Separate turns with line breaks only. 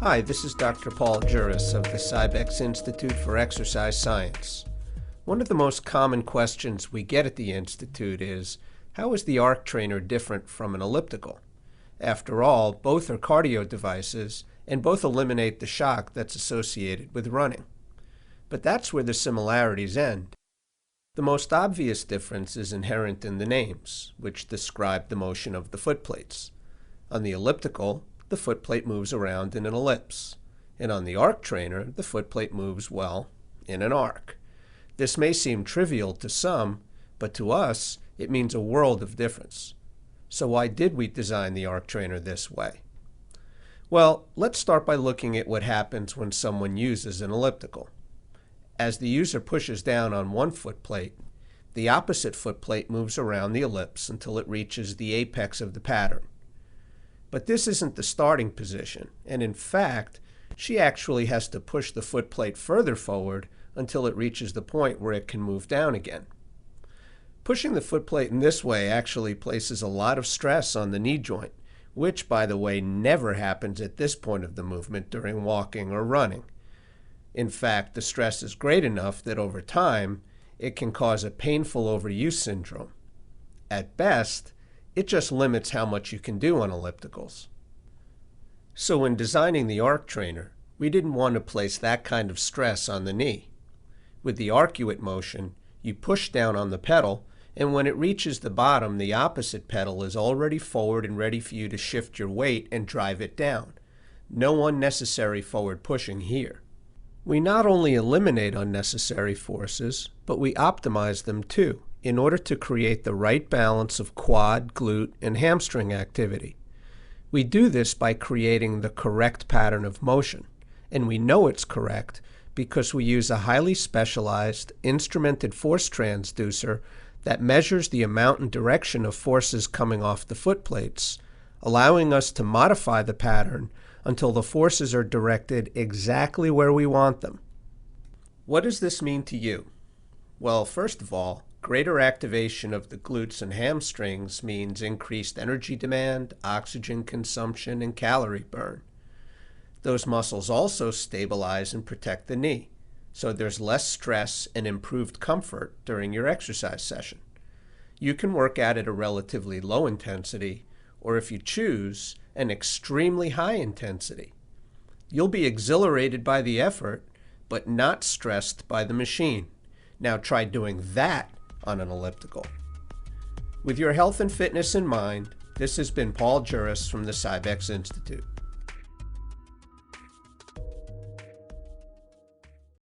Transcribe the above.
Hi, this is Dr. Paul Juris of the Cybex Institute for Exercise Science. One of the most common questions we get at the Institute is, how is the arc trainer different from an elliptical? After all, both are cardio devices, and both eliminate the shock that's associated with running. But that's where the similarities end. The most obvious difference is inherent in the names, which describe the motion of the footplates. On the elliptical, the footplate moves around in an ellipse, and on the arc trainer, the footplate moves, well, in an arc. This may seem trivial to some, but to us, it means a world of difference. So why did we design the arc trainer this way? Well, let's start by looking at what happens when someone uses an elliptical. As the user pushes down on one footplate, the opposite footplate moves around the ellipse until it reaches the apex of the pattern. But this isn't the starting position, and in fact, she actually has to push the footplate further forward until it reaches the point where it can move down again. Pushing the footplate in this way actually places a lot of stress on the knee joint, which, by the way, never happens at this point of the movement during walking or running. In fact, the stress is great enough that over time, it can cause a painful overuse syndrome. At best, it just limits how much you can do on ellipticals. So when designing the arc trainer, we didn't want to place that kind of stress on the knee. With the arcuate motion, you push down on the pedal, and when it reaches the bottom, the opposite pedal is already forward and ready for you to shift your weight and drive it down. No unnecessary forward pushing here. We not only eliminate unnecessary forces, but we optimize them too, in order to create the right balance of quad, glute, and hamstring activity. We do this by creating the correct pattern of motion, and we know it's correct because we use a highly specialized, instrumented force transducer that measures the amount and direction of forces coming off the footplates, allowing us to modify the pattern until the forces are directed exactly where we want them. What does this mean to you? Well, first of all, greater activation of the glutes and hamstrings means increased energy demand, oxygen consumption, and calorie burn. Those muscles also stabilize and protect the knee, so there's less stress and improved comfort during your exercise session. You can work out at a relatively low intensity, or if you choose, an extremely high intensity. You'll be exhilarated by the effort, but not stressed by the machine. Now try doing that on an elliptical. With your health and fitness in mind, this has been Paul Juris from the Cybex Institute.